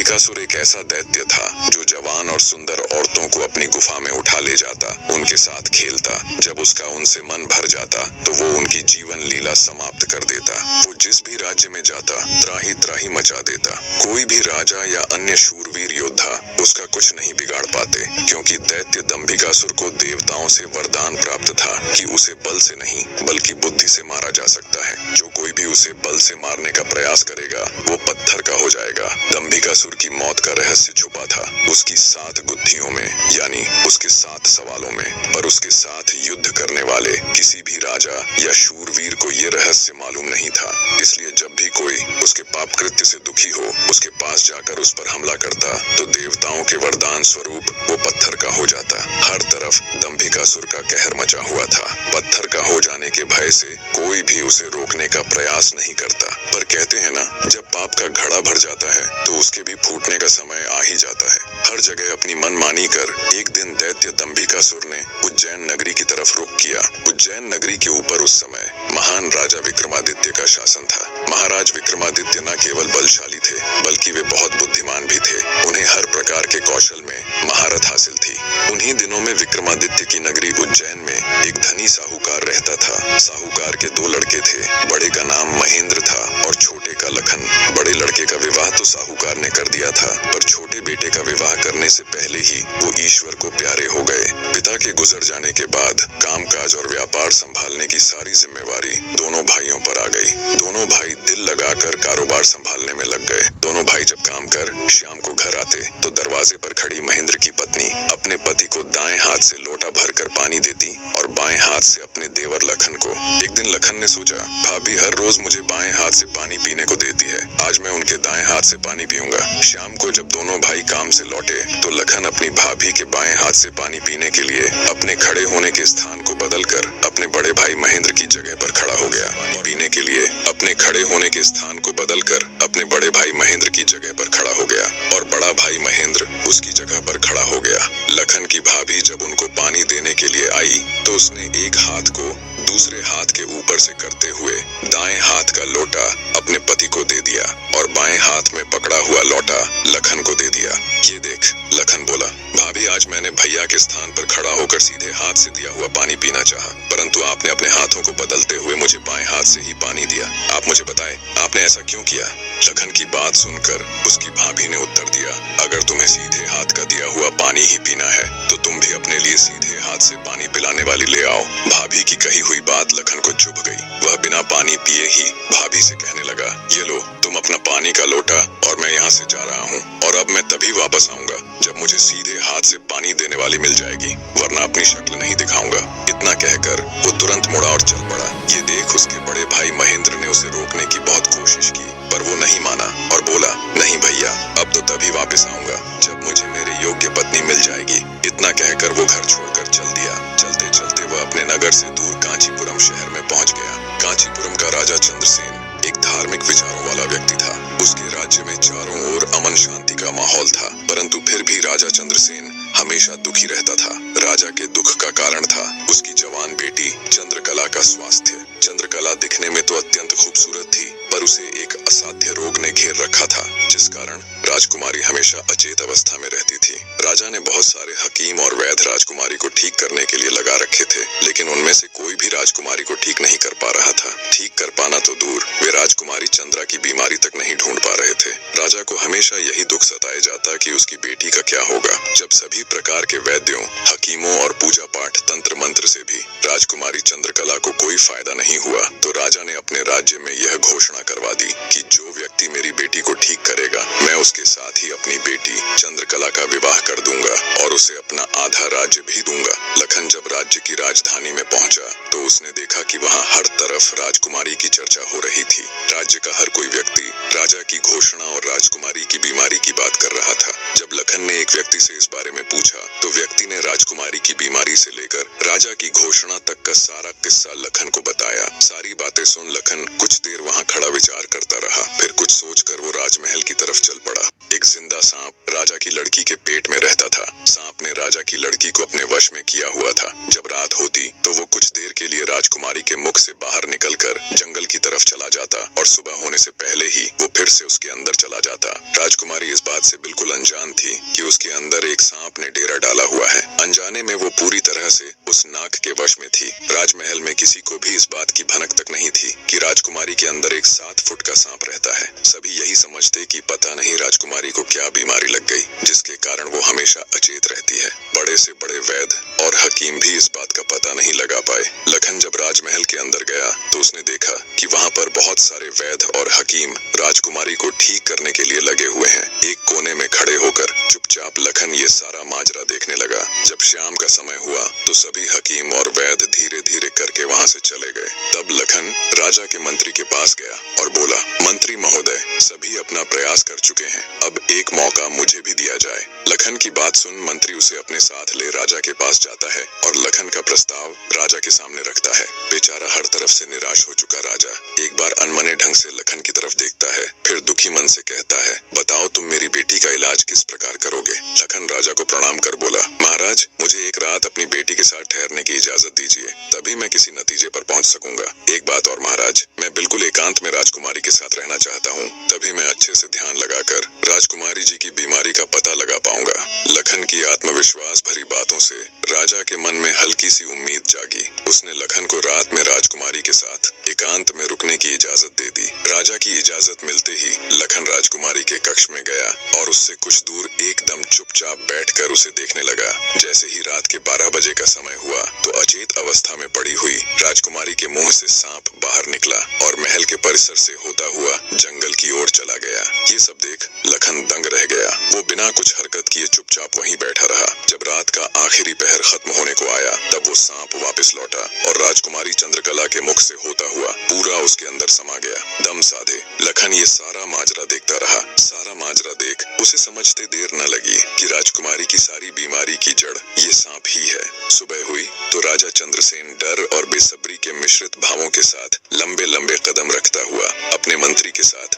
दंभिकासुर एक ऐसा दैत्य था जो जवान और सुंदर औरतों को अपनी गुफा में उठा ले जाता, उनके साथ खेलता। जब उसका उनसे मन भर जाता तो वो उनकी जीवन लीला समाप्त कर देता। वो जिस भी राज्य में जाता त्राही त्राही मचा देता। कोई भी राजा या अन्य शूरवीर योद्धा उसका कुछ नहीं बिगाड़ पाते, क्योंकि दैत्य दंभिकासुर को देवताओं से वरदान प्राप्त था कि उसे बल से नहीं बल्कि बुद्धि से मारा जा सकता है। जो कोई भी उसे बल से मारने का प्रयास करेगा वो पत्थर का हो जाएगा। दंभिकासुर की मौत का रहस्य छुपा था उसकी 7 गुत्थियों में, यानी उसके 7 सवालों में। पर उसके साथ युद्ध करने वाले किसी भी राजा या शूरवीर को ये रहस्य मालूम नहीं था। इसलिए जब भी कोई उसके पाप कृत्य से दुखी हो उसके पास जाकर उस पर हमला करता तो देवताओं के वरदान स्वरूप वो पत्थर का हो जाता। हर तरफ दंभिकासुर का कहर मचा हुआ था। पत्थर का हो जाने के भय से कोई भी उसे रोकने का प्रयास नहीं करता। पर कहते हैं ना, जब पाप का घड़ा भर जाता है तो उसके भी फूटने का समय आ ही जाता है। हर जगह अपनी मनमानी कर एक दिन दैत्य दंभिकासुर ने उज्जैन नगरी की तरफ रुख किया। उज्जैन नगरी के ऊपर उस समय महान राजा विक्रमादित्य का शासन था। महाराज विक्रमादित्य न केवल बलशाली थे बल्कि वे बहुत बुद्धिमान भी थे। उन्हें हर प्रकार के कौशल में महारत हासिल थी। उन्हीं दिनों में विक्रमादित्य की नगरी उज्जैन में एक धनी साहूकार रहता था। साहूकार के 2 लड़के थे। बड़े का नाम महेंद्र था और छोटे का लखन। बड़े लड़के का विवाह तो साहूकार ने कर दिया था, पर छोटे बेटे का विवाह करने से पहले ही वो ईश्वर को प्यारे हो गए। पिता के गुजर जाने के बाद कामकाज और व्यापार संभालने की सारी जिम्मेवारी दोनों भाइयों पर आ गई। दोनों भाई दिल लगाकर कारोबार संभालने में लग गए। दोनों भाई जब काम कर शाम को घर आते तो दरवाजे पर खड़ी महेंद्र की पत्नी अपने पति को दाएं हाथ से लोटा भरकर पानी देती और बाएं हाथ से अपने देवर लखन को। एक दिन लखन ने सोचा, भाभी हर रोज मुझे बाएं हाथ से पानी पीने को देती है, आज मैं उनके दाएं हाथ से पानी पीऊंगा। शाम को जब दोनों भाई काम से लौटे तो लखन अपनी भाभी के बाएं हाथ से पानी पीने के लिए अपने खड़े होने के स्थान को बदलकर अपने बड़े भाई महेंद्र की जगह पर खड़ा हो गया। पीने के लिए अपने खड़े होने के स्थान को बदलकर अपने बड़े भाई महेंद्र की जगह पर खड़ा हो गया और बड़ा भाई महेंद्र उसकी जगह पर खड़ा हो गया। लखन की भाभी जब उनको पानी देने के लिए आई तो उसने एक हाथ को दूसरे हाथ के ऊपर से करते हुए दाएं हाथ का लोटा अपने पति को दे दिया और बाएं हाथ में पकड़ा हुआ लोटा लखन को दे दिया। ये देख, लखन बोला, भाभी आज मैंने भैया के स्थान पर खड़ा होकर सीधे हाथ से दिया हुआ पानी पीना चाहा, परंतु आपने अपने हाथों को बदलते हुए मुझे बाएं हाथ से ही पानी दिया। आप मुझे बताएं, आपने ऐसा क्यों किया? लखन की बात सुनकर उसकी भाभी ने उत्तर दिया, अगर तुम्हें सीधे हाथ का दिया हुआ पानी ही पीना है तो तुम भी अपने लिए सीधे हाथ से पानी पिलाने वाली ले आओ। भाभी की कही हुई बात लखन को चुभ गई। वह बिना पानी पिए ही भाभी से कहने लगा, ये लो तुम अपना पानी का लोटा और मैं यहाँ से जा रहा हूँ, और अब मैं तभी वापस आऊंगा जब मुझे सीधे हाथ से पानी देने वाली मिल जाएगी, वरना अपनी शक्ल नहीं दिखाऊंगा। इतना कहकर वो तुरंत मुड़ा और चल पड़ा। ये देख उसके बड़े भाई महेंद्र ने उसे रोकने की बहुत कोशिश की, पर वो नहीं माना और बोला, नहीं भैया, अब तो तभी वापस आऊंगा जब मुझे मेरी योग्य पत्नी मिल जाएगी। इतना कहकर वो घर छोड़कर चल दिया। चलते चलते वह अपने नगर से दूर कांचीपुरम शहर में पहुंच गया। कांचीपुरम का राजा चंद्रसेन एक धार्मिक विचारों वाला व्यक्ति था। उसके राज्य में चारों ओर अमन शांति का माहौल था, परंतु फिर भी राजा चंद्रसेन हमेशा दुखी रहता था। राजा के दुख का कारण था उसकी जवान बेटी चंद्रकला का स्वास्थ्य। चंद्रकला दिखने में तो अत्यंत खूबसूरत थी, पर उसे एक असाध्य रोग ने घेर रखा था, जिस कारण राजकुमारी हमेशा अचेत अवस्था में रहती थी। राजा ने बहुत सारे हकीम और वैद्य राजकुमारी को ठीक करने के लिए लगा रखे थे, लेकिन उनमें से कोई भी राजकुमारी को ठीक नहीं कर पा रहा था। ठीक कर पाना तो दूर, वे राजकुमारी चंद्रा की बीमारी तक नहीं ढूंढ पा रहे थे। राजा को हमेशा यही दुख सताए जाता कि उसकी बेटी का क्या होगा। जब सभी प्रकार के वैद्यों, हकीमों और पूजा पाठ तंत्र मंत्र से भी राजकुमारी चंद्रकला को कोई फायदा नहीं हुआ, तो राजा ने अपने राज्य में यह घोषणा करवा दी कि जो व्यक्ति मेरी बेटी को ठीक करेगा, मैं उसके साथ ही अपनी बेटी चंद्रकला का विवाह कर दूंगा और उसे अपना आधा राज्य भी दूंगा। लखन जब राज्य की राजधानी में पहुंचा तो उसने देखा कि वहां हर तरफ राजकुमारी की चर्चा हो रही थी। राज्य का हर कोई व्यक्ति राजा की घोषणा और राजकुमारी की बीमारी की बात कर रहा था। जब लखन ने एक व्यक्ति से इस बारे में पूछा तो व्यक्ति ने राजकुमारी की बीमारी से लेकर राजा की घोषणा तक का सारा किस्सा लखन को बताया। सारी बातें सुन लखन कुछ देर वहां खड़ा विचार करता रहा, फिर कुछ सोचकर वो राजमहल की तरफ चल पड़ा। एक जिंदा सांप राजा की लड़की के पेट में रहता था। सांप ने राजा की लड़की को अपने वश में किया हुआ था। जब रात होती तो वो कुछ देर के लिए राजकुमारी के मुख से बाहर निकलकर जंगल की तरफ चला जाता और सुबह होने से पहले ही वो फिर से उसके अंदर चला जाता। राजकुमारी इस बात से बिल्कुल अनजान थी कि उसके अंदर एक सांप ने डेरा डाला हुआ है। अनजाने में वो पूरी तरह से उस नाग के वश में थी। राजमहल में किसी को भी इस बात की भनक तक नहीं थी कि राजकुमारी के अंदर एक 7 फुट का सांप रहता है। सभी यही समझते कि पता नहीं राजकुमारी को क्या बीमारी लग गई, जिसके कारण वो हमेशा अचेत रहती है। बड़े से बड़े वैद्य और हकीम भी इस बात का पता नहीं लगा पाए। लखन जब राजमहल के अंदर गया तो उसने देखा कि वहाँ पर बहुत सारे वैद्य और हकीम राजकुमारी को ठीक करने के लिए लगे हुए हैं। एक कोने में खड़े होकर चुपचाप लखन ये सारा माजरा देखने लगा। जब शाम का समय हुआ तो सभी हकीम और वैद्य धीरे धीरे करके वहाँ से चले गए। तब लखन राजा के मंत्री के पास गया और बोला, मंत्री महोदय, सभी अपना प्रयास कर चुके हैं, अब एक मौका मुझे भी दिया जाए। लखन की बात सुन मंत्री उसे अपने साथ ले राजा के पास जाता है और लखन का प्रस्ताव राजा के सामने रखता है। बेचारा हर तरफ से निराश हो चुका राजा एक बार अनमने ढंग से लखन की तरफ देखता है, फिर दुखी मन से कहता है, बताओ तुम मेरी बेटी का इलाज किस प्रकार करोगे। लखन राजा को प्रणाम कर बोला, महाराज, मुझे एक रात अपनी बेटी के साथ ठहरने की इजाजत दीजिए, तभी मैं किसी नतीजे पर पहुंच सकूंगा। एक बात और महाराज, मैं बिल्कुल एकांत में राजकुमारी के साथ रहना चाहता हूँ, तभी मैं अच्छे से ध्यान लगाकर राजकुमारी जी की बीमारी का पता लगा पाऊंगा। लखन की आत्मविश्वास भरी बातों से राजा के मन में हल्की सी उम्मीद जागी। उसने लखन को रात में राजकुमारी के साथ एकांत में रुकने की इजाजत दे दी। राजा की इजाजत मिलते ही लखन राजकुमारी के कक्ष में गया और उससे कुछ दूर एकदम चुपचाप बैठकर उसे देखने लगा। जैसे ही रात के 12 बजे का समय हुआ तो अचेत अवस्था में पड़ी हुई राजकुमारी के मुंह से सांप बाहर निकला और महल के परिसर से होता हुआ जंगल की ओर चला गया। ये सब देख लखन दंग रह गया। वो बिना कुछ हरकत किए चुपचाप वहीं बैठा रहा। जब रात का आखिरी पहर खत्म होने को आया तब वो सांप वापस लौटा और राजकुमारी चंद्रकला के मुख से होता हुआ पूरा उसके अंदर समा गया। दम साधे लखन ये सारा माजरा देखता रहा। सारा माजरा देख उसे समझते देर न लगी कि राजकुमारी की सारी बीमारी की जड़ ये सांप ही है। सुबह हुई तो राजा चंद्रसेन डर और बेसब्री के मिश्रित भावों के साथ लंबे लंबे कदम रखता हुआ अपने मंत्री के साथ